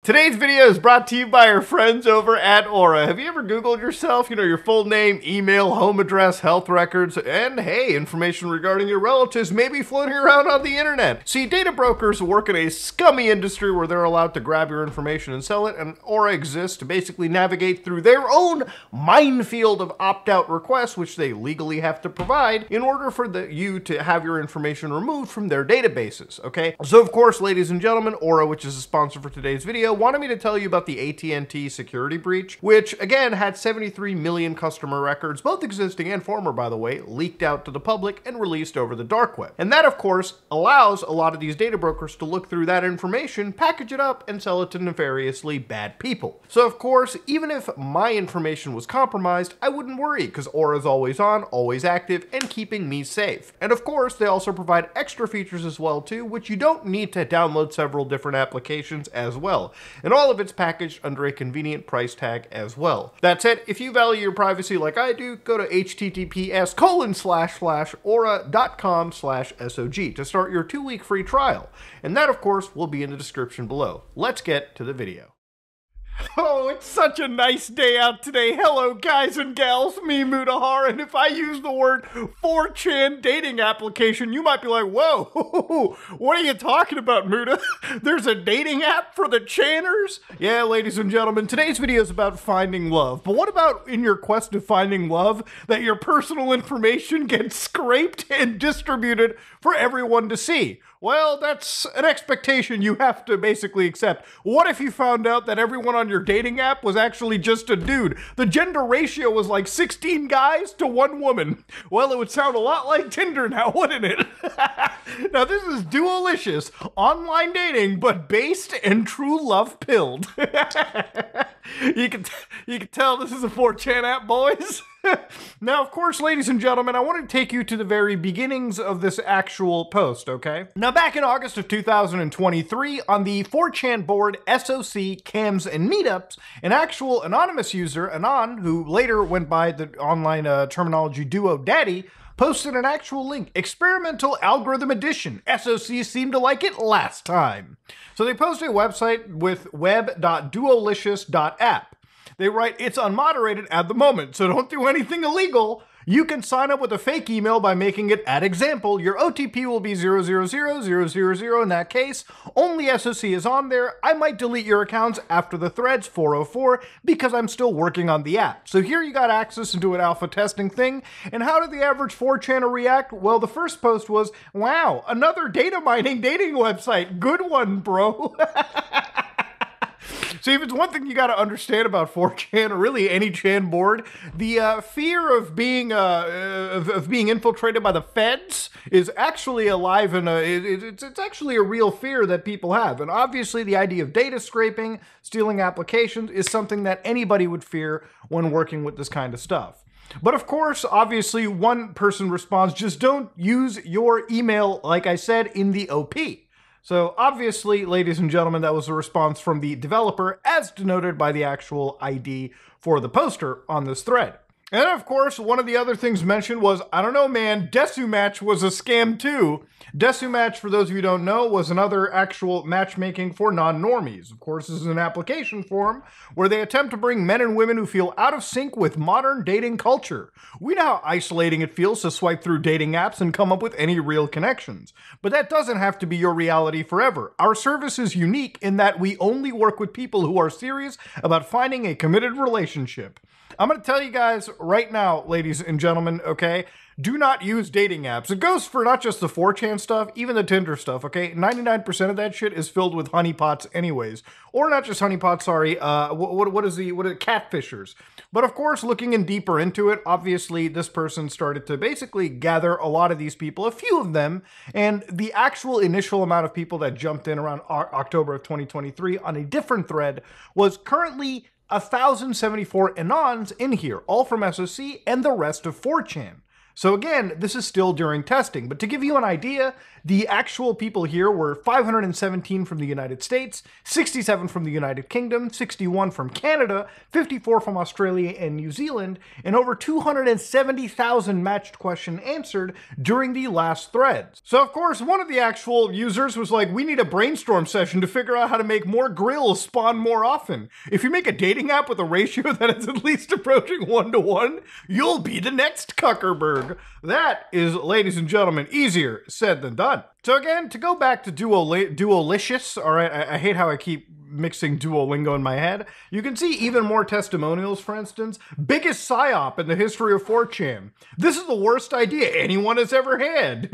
Today's video is brought to you by our friends over at Aura. Have you ever Googled yourself? You know, your full name, email, home address, health records, and hey, information regarding your relatives may be floating around on the internet. See, data brokers work in a scummy industry where they're allowed to grab your information and sell it, and Aura exists to basically navigate through their own minefield of opt-out requests, which they legally have to provide in order for you to have your information removed from their databases, okay? So of course, ladies and gentlemen, Aura, which is a sponsor for today's video, wanted me to tell you about the AT&T security breach, which again had 73 million customer records, both existing and former by the way, leaked out to the public and released over the dark web. And that of course allows a lot of these data brokers to look through that information, package it up, and sell it to nefariously bad people. So of course, even if my information was compromised, I wouldn't worry because Aura is always on, always active, and keeping me safe. And of course, they also provide extra features as well too, which you don't need to download several different applications as well. And all of it's packaged under a convenient price tag as well. That said, if you value your privacy like I do, go to https://aura.com/SOG to start your 2-week free trial. And that of course will be in the description below. Let's get to the video. Oh, it's such a nice day out today. Hello, guys and gals, me, Mutahar, and if I use the word 4chan dating application, you might be like, whoa, what are you talking about, Muta? There's a dating app for the channers? Yeah, ladies and gentlemen, today's video is about finding love. But what about in your quest of finding love, that your personal information gets scraped and distributed for everyone to see? Well, that's an expectation you have to basically accept. What if you found out that everyone on your dating app was actually just a dude? The gender ratio was like 16 guys to 1 woman. Well, it would sound a lot like Tinder now, wouldn't it? Now, this is Duolicious, online dating, but based and true love pilled. You can tell this is a 4chan app, boys. Now, of course, ladies and gentlemen, I want to take you to the very beginnings of this actual post, okay? Now, back in August of 2023, on the 4chan board SOC Cams and Meetups, an actual anonymous user, Anon, who later went by the online terminology Duo Daddy, posted an actual link. Experimental Algorithm Edition. SOC seemed to like it last time. So they posted a website with web.duolicious.app. They write, it's unmoderated at the moment, so don't do anything illegal. You can sign up with a fake email by making it @example. Your OTP will be 000000 in that case. Only SOC is on there. I might delete your accounts after the threads 404 because I'm still working on the app. So here you got access into an alpha testing thing. And how did the average 4channer react? Well, the first post was, wow, another data mining dating website. Good one, bro. See, if it's one thing you got to understand about 4chan, or really any chan board, the fear of being infiltrated by the feds is actually alive, and it's actually a real fear that people have. And obviously, the idea of data scraping, stealing applications, is something that anybody would fear when working with this kind of stuff. But of course, obviously, one person responds, just don't use your email, like I said, in the OP. So obviously, ladies and gentlemen, that was a response from the developer as denoted by the actual ID for the poster on this thread. And of course, one of the other things mentioned was, I don't know, man, Desumatch was a scam too. Desumatch, for those of you who don't know, was another actual matchmaking for non-normies. Of course, this is an application forum where they attempt to bring men and women who feel out of sync with modern dating culture. We know how isolating it feels to swipe through dating apps and come up with any real connections. But that doesn't have to be your reality forever. Our service is unique in that we only work with people who are serious about finding a committed relationship. I'm going to tell you guys right now, ladies and gentlemen, okay? Do not use dating apps. It goes for not just the 4chan stuff, even the Tinder stuff, okay? 99% of that shit is filled with honeypots anyways. Or not just honeypots, sorry, what are catfishers. But of course, looking in deeper into it, obviously this person started to basically gather a lot of these people, a few of them, and the actual initial amount of people that jumped in around October of 2023 on a different thread was currently 1,074 Anons in here, all from SOC and the rest of 4chan. So again, this is still during testing, but to give you an idea, the actual people here were 517 from the United States, 67 from the United Kingdom, 61 from Canada, 54 from Australia and New Zealand, and over 270,000 matched question answered during the last threads. So of course, one of the actual users was like, we need a brainstorm session to figure out how to make more grills spawn more often. If you make a dating app with a ratio that is at least approaching 1-to-1, you'll be the next Zuckerberg. That is, ladies and gentlemen, easier said than done. So again, to go back to Duolicious, all right, I hate how I keep mixing Duolingo in my head. You can see even more testimonials, for instance. Biggest psyop in the history of 4chan. This is the worst idea anyone has ever had.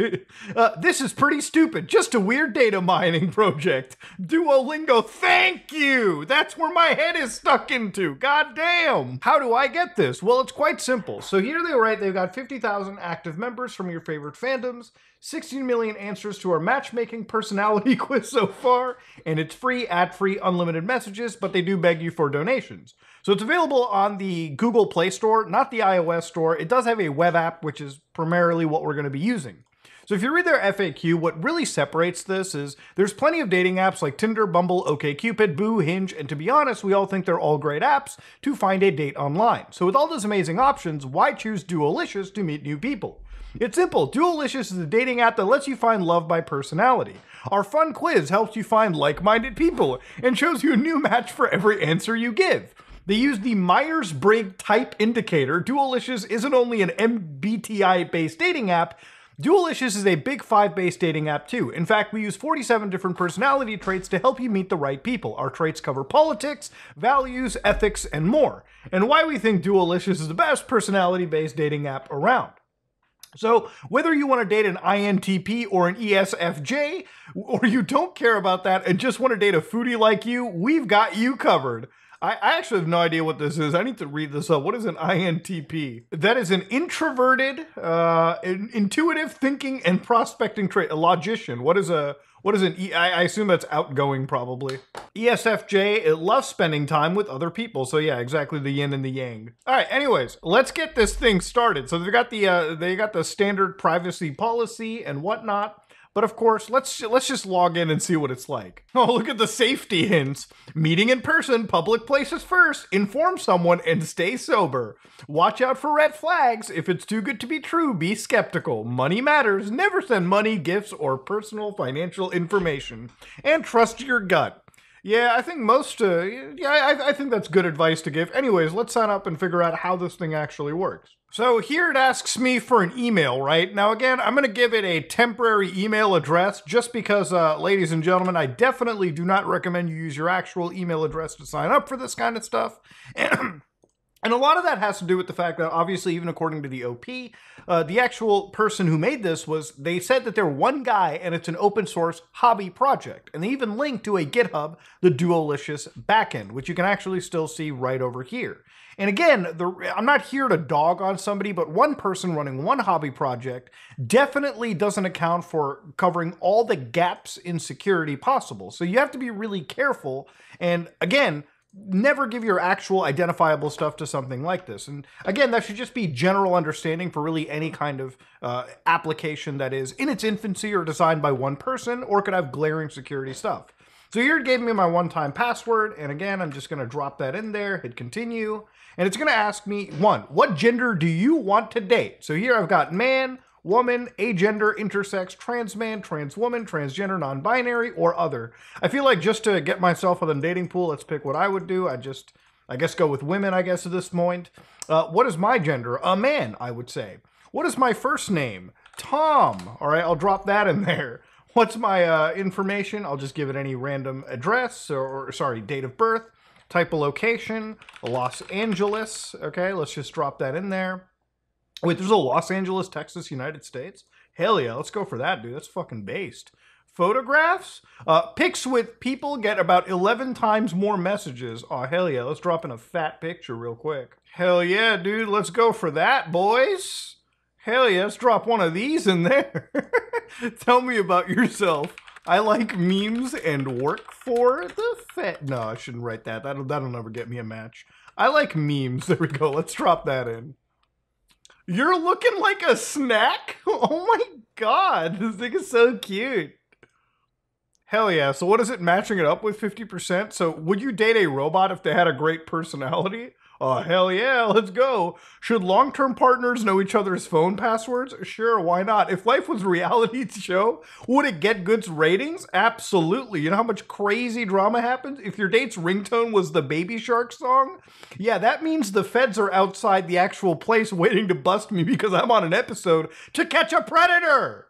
This is pretty stupid. Just a weird data mining project. Duolingo, thank you! That's where my head is stuck into. God damn! How do I get this? Well, it's quite simple. So here they write they've got 50,000 active members from your favorite fandoms, 16 million answers to our matchmaking personality quiz so far, and it's free, ad-free, unlimited messages, but they do beg you for donations. So it's available on the Google Play Store, not the iOS store. It does have a web app, which is primarily what we're going to be using. So if you read their FAQ, what really separates this is there's plenty of dating apps like Tinder, Bumble, OkCupid, Boo, Hinge, and to be honest, we all think they're all great apps to find a date online. So with all those amazing options, why choose Duolicious to meet new people? It's simple. Duolicious is a dating app that lets you find love by personality. Our fun quiz helps you find like-minded people and shows you a new match for every answer you give. They use the Myers-Briggs Type Indicator. Duolicious isn't only an MBTI-based dating app, Duolicious is a Big 5-based dating app too. In fact, we use 47 different personality traits to help you meet the right people. Our traits cover politics, values, ethics, and more. And why we think Duolicious is the best personality-based dating app around. So whether you want to date an INTP or an ESFJ, or you don't care about that and just want to date a foodie like you, we've got you covered. I actually have no idea what this is. I need to read this up. What is an INTP? That is an introverted, intuitive thinking and prospecting trait. A logician. What is an I assume that's outgoing, probably. ESFJ, it loves spending time with other people. So yeah, exactly the yin and the yang. All right, anyways, let's get this thing started. So they got the standard privacy policy and whatnot. But of course, let's just log in and see what it's like. Oh, look at the safety hints. Meeting in person, public places first. Inform someone and stay sober. Watch out for red flags. If it's too good to be true, be skeptical. Money matters. Never send money, gifts, or personal financial information. And trust your gut. Yeah, I think I think that's good advice to give. Anyways, let's sign up and figure out how this thing actually works. So here it asks me for an email, right? Now again, I'm going to give it a temporary email address just because, ladies and gentlemen, I definitely do not recommend you use your actual email address to sign up for this kind of stuff. And a lot of that has to do with the fact that, obviously, even according to the OP, the actual person who made this they said that they're one guy and it's an open source hobby project. And they even linked to a GitHub, the Duolicious backend, which you can actually still see right over here. And again, I'm not here to dog on somebody, but one person running one hobby project definitely doesn't account for covering all the gaps in security possible. So you have to be really careful. And again, never give your actual identifiable stuff to something like this. And again, that should just be general understanding for really any kind of application that is in its infancy or designed by one person or could have glaring security stuff. So here it gave me my one-time password. And again, I'm just going to drop that in there, hit continue. And it's going to ask me, one, what gender do you want to date? So here I've got man, woman, agender, intersex, trans man, trans woman, transgender, non-binary, or other. I feel like just to get myself on the dating pool, let's pick what I would do. I guess go with women, I guess, at this point. What is my gender? A man, I would say. What is my first name? Tom. All right, I'll drop that in there. What's my information? I'll just give it any random address or sorry, date of birth. Type of location, Los Angeles. Okay, let's just drop that in there. Wait, there's a Los Angeles, Texas, United States? Hell yeah, let's go for that, dude. That's fucking based. Photographs? Pics with people get about 11 times more messages. Oh, hell yeah, let's drop in a fat picture real quick. Hell yeah, dude, let's go for that, boys. Hell yeah, let's drop one of these in there. Tell me about yourself. I like memes and work for the Fed. No, I shouldn't write that. That'll never get me a match. I like memes. There we go. Let's drop that in. You're looking like a snack? Oh my god, this thing is so cute. Hell yeah. So what is it matching it up with 50%? So would you date a robot if they had a great personality? Oh, hell yeah, let's go. Should long-term partners know each other's phone passwords? Sure, why not? If life was a reality show, would it get good ratings? Absolutely. You know how much crazy drama happens? If your date's ringtone was the Baby Shark song? Yeah, that means the feds are outside the actual place waiting to bust me because I'm on an episode to catch a predator.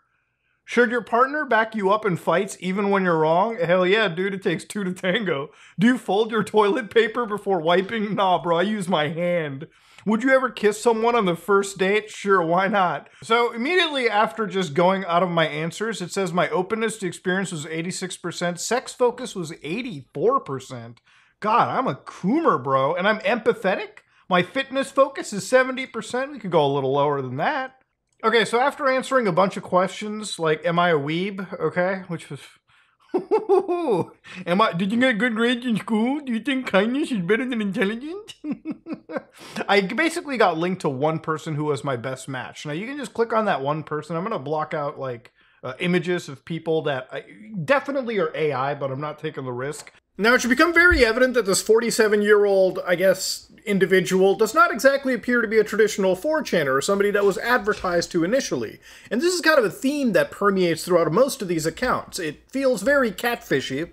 Should your partner back you up in fights even when you're wrong? Hell yeah, dude, it takes two to tango. Do you fold your toilet paper before wiping? Nah, bro, I use my hand. Would you ever kiss someone on the first date? Sure, why not? So immediately after just going out of my answers, it says my openness to experience was 86%, sex focus was 84%. God, I'm a coomer, bro, and I'm empathetic? My fitness focus is 70%. We could go a little lower than that. Okay, so after answering a bunch of questions, like, am I a weeb? Okay, which was... Did you get good grades in school? Do you think kindness is better than intelligence? I basically got linked to one person who was my best match. Now, you can just click on that one person. I'm going to block out, like, images of people that definitely are AI, but I'm not taking the risk. Now, it should become very evident that this 47-year-old, I guess, individual does not exactly appear to be a traditional 4chaner or somebody that was advertised to initially. And this is kind of a theme that permeates throughout most of these accounts. It feels very catfishy,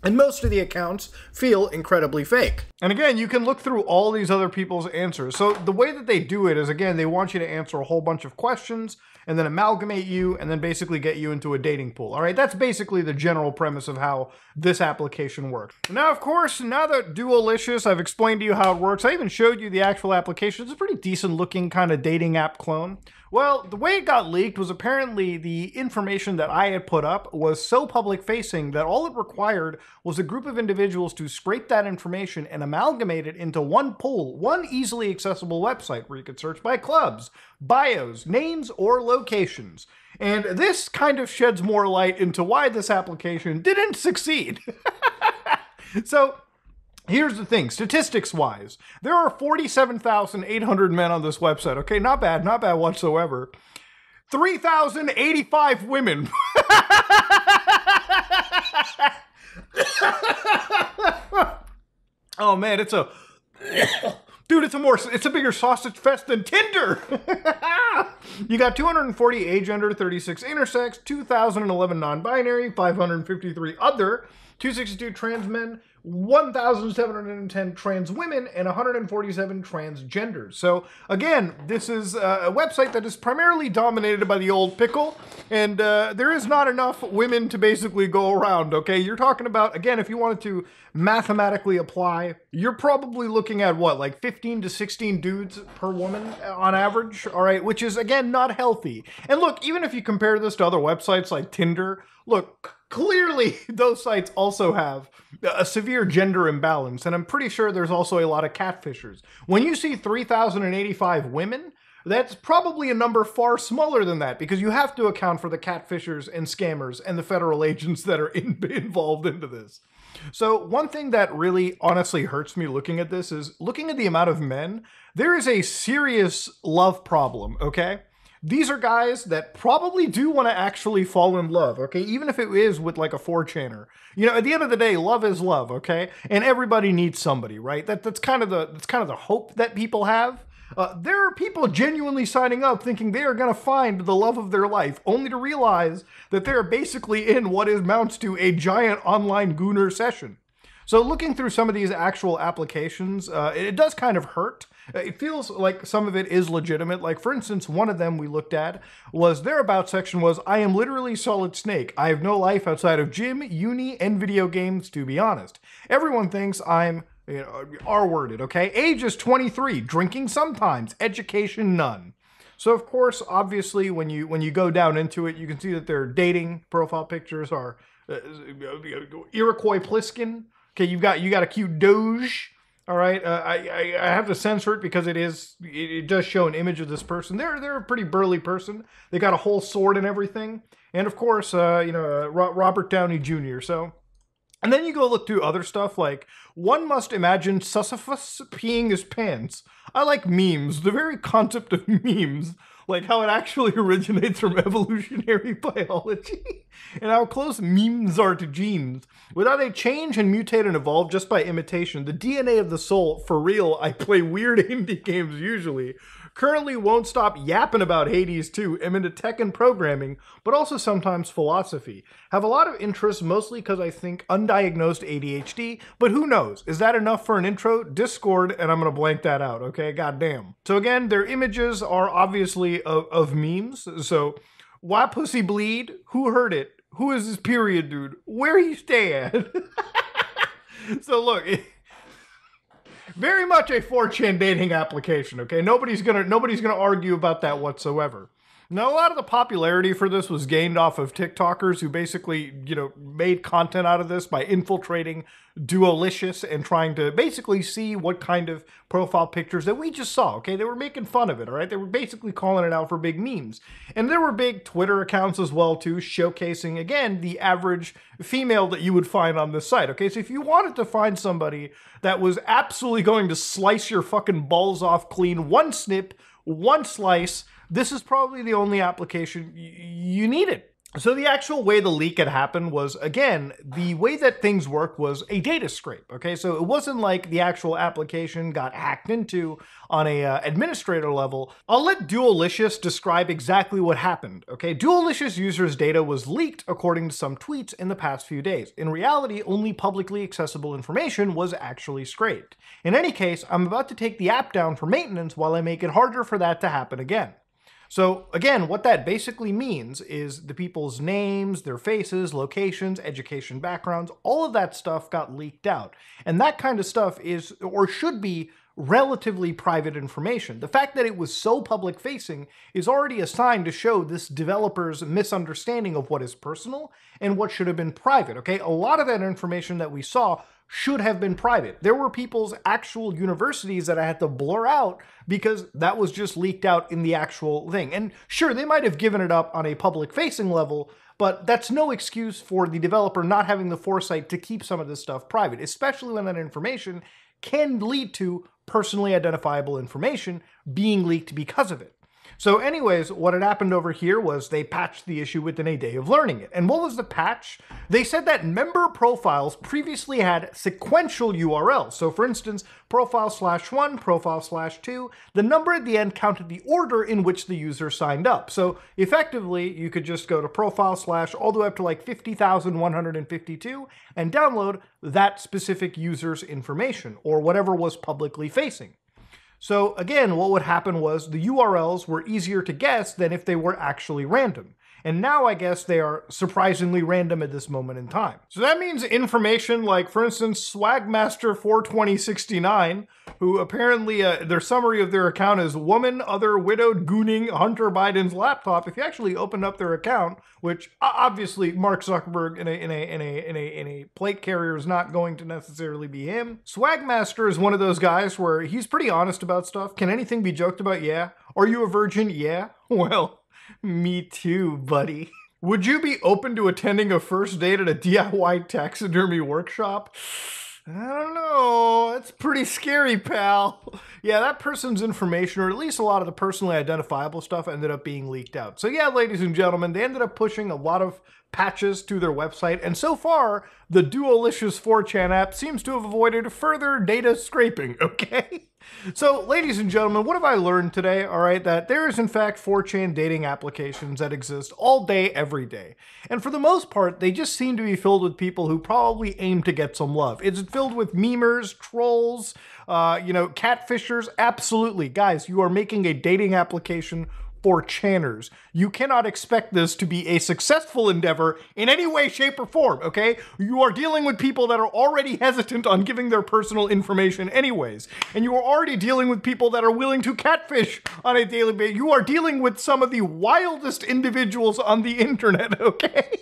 and most of the accounts feel incredibly fake. And again, you can look through all these other people's answers. So the way that they do it is, again, they want you to answer a whole bunch of questions, and then amalgamate you, and then basically get you into a dating pool. All right, that's basically the general premise of how this application works. Now, of course, now that Dualicious, I've explained to you how it works. I even showed you the actual application. It's a pretty decent looking kind of dating app clone. Well, the way it got leaked was apparently the information that I had put up was so public-facing that all it required was a group of individuals to scrape that information and amalgamate it into one pool, one easily accessible website where you could search by clubs, bios, names, or locations. And this kind of sheds more light into why this application didn't succeed. So, here's the thing, statistics-wise, there are 47,800 men on this website, okay? Not bad whatsoever. 3,085 women. Oh man, it's a... Dude, it's a bigger sausage fest than Tinder! You got 240 agender, 36 intersex, 2,011 non-binary, 553 other, 262 trans men, 1,710 trans women, and 147 transgenders. So, again, this is a website that is primarily dominated by the old pickle, and there is not enough women to basically go around, okay? You're talking about, again, if you wanted to mathematically apply, you're probably looking at, what, like 15 to 16 dudes per woman on average, all right? Which is, again, not healthy. And look, even if you compare this to other websites like Tinder, look, clearly those sites also have a severe gender imbalance, and I'm pretty sure there's also a lot of catfishers. When you see 3,085 women, that's probably a number far smaller than that, because you have to account for the catfishers and scammers and the federal agents that are involved into this. So one thing that really honestly hurts me looking at this is looking at the amount of men. There is a serious love problem, okay? These are guys that probably do want to actually fall in love, okay? Even if it is with like a 4chaner. You know, at the end of the day, love is love, okay? And everybody needs somebody, right? That's kind of the hope that people have. There are people genuinely signing up thinking they are going to find the love of their life, only to realize that they're basically in what amounts to a giant online gooner session. So looking through some of these actual applications, it does kind of hurt. It feels like some of it is legitimate. Like, for instance, one of them we looked at was their about section was, I am literally Solid Snake. I have no life outside of gym, uni, and video games, to be honest. Everyone thinks I'm R-worded, okay? Age is 23, drinking sometimes, education none. So of course, obviously, when you go down into it, you can see that their dating profile pictures are Iroquois Pliskin. Okay, you got a cute Doge. All right, I have to censor it because it does show an image of this person. They're a pretty burly person. They got a whole sword and everything, and of course, Robert Downey Jr. So And then you go look through other stuff like, one must imagine Sisyphus peeing his pants. I like memes, the very concept of memes, like how it actually originates from evolutionary biology, and how close memes are to genes. Without they change and mutate and evolve just by imitation, the DNA of the soul, for real, I play weird indie games usually, currently won't stop yapping about Hades 2. I'm into tech and programming, but also sometimes philosophy. Have a lot of interests, mostly because I think undiagnosed ADHD, but who knows? Is that enough for an intro? Discord, and I'm gonna blank that out, okay? Goddamn. So again, their images are obviously of memes, so why pussy bleed? Who heard it? Who is this period dude? Where he stay at? So look, very much a 4chan dating application, okay? Nobody's gonna argue about that whatsoever. Now, a lot of the popularity for this was gained off of TikTokers who basically, made content out of this by infiltrating Duolicious and trying to basically see what kind of profile pictures that we just saw, okay? They were making fun of it, all right? They were basically calling it out for big memes. And there were big Twitter accounts as well, too, showcasing, again, the average female that you would find on this site, okay? So if you wanted to find somebody that was absolutely going to slice your fucking balls off clean, one snip, one slice, this is probably the only application you needed. So the actual way the leak had happened was, again, the way that things worked was a data scrape, okay? So it wasn't like the actual application got hacked into on a administrator level. I'll let Duolicious describe exactly what happened, okay? Duolicious users' data was leaked according to some tweets in the past few days. In reality, only publicly accessible information was actually scraped. In any case, I'm about to take the app down for maintenance while I make it harder for that to happen again. So again, what that basically means is the people's names, their faces, locations, education backgrounds, all of that stuff got leaked out. And that kind of stuff is, or should be, relatively private information. The fact that it was so public facing is already a sign to show this developer's misunderstanding of what is personal and what should have been private, okay? A lot of that information that we saw should have been private. There were people's actual universities that I had to blur out because that was just leaked out in the actual thing. And sure, they might have given it up on a public facing level, but that's no excuse for the developer not having the foresight to keep some of this stuff private, especially when that information can lead to personally identifiable information being leaked because of it. So anyways, what had happened over here was they patched the issue within a day of learning it. And what was the patch? They said that member profiles previously had sequential URLs. So for instance, profile/1, profile/2, the number at the end counted the order in which the user signed up. So effectively, you could just go to profile/ all the way up to like 50,152 and download that specific user's information or whatever was publicly facing. So again, what would happen was the URLs were easier to guess than if they were actually random. And now I guess they are surprisingly random at this moment in time. So that means information like, for instance, Swagmaster42069, who apparently their summary of their account is woman, other widowed gooning Hunter Biden's laptop. If you actually open up their account, which obviously Mark Zuckerberg in a plate carrier is not going to necessarily be him. Swagmaster is one of those guys where he's pretty honest about stuff. Can anything be joked about? Yeah. Are you a virgin? Yeah. Well, me too, buddy. Would you be open to attending a first date at a DIY taxidermy workshop? I don't know. It's pretty scary, pal. Yeah, that person's information, or at least a lot of the personally identifiable stuff, ended up being leaked out. So yeah, ladies and gentlemen, they ended up pushing a lot of patches to their website, and so far, the Duolicious 4chan app seems to have avoided further data scraping, okay? So, ladies and gentlemen, what have I learned today? All right, that there is in fact 4chan dating applications that exist all day, every day. And for the most part, they just seem to be filled with people who probably aim to get some love. It's filled with memers, trolls, catfishers. Absolutely. Guys, you are making a dating application for channers. You cannot expect this to be a successful endeavor in any way, shape, or form, okay? You are dealing with people that are already hesitant on giving their personal information anyways. And you are already dealing with people that are willing to catfish on a daily basis. You are dealing with some of the wildest individuals on the internet, okay?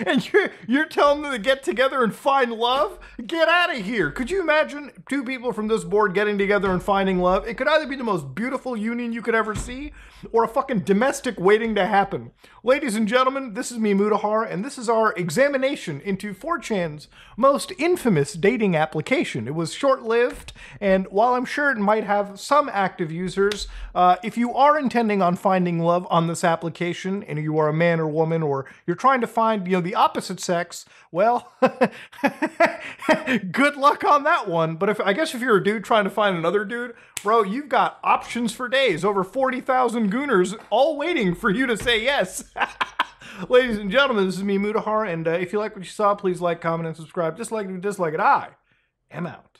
And you're telling them to get together and find love? Get out of here. Could you imagine two people from this board getting together and finding love? It could either be the most beautiful union you could ever see, or a fucking fucking domestic waiting to happen. Ladies and gentlemen, this is me, Mutahar, and this is our examination into 4chan's most infamous dating application. It was short-lived, and while I'm sure it might have some active users, if you are intending on finding love on this application, and you are a man or woman, or you're trying to find, the opposite sex, well, good luck on that one. But I guess if you're a dude trying to find another dude, bro, you've got options for days. Over 40,000 gooners all waiting for you to say yes. Ladies and gentlemen, this is me, Mutahar, and if you like what you saw, please like, comment, and subscribe. Dislike it, I am out.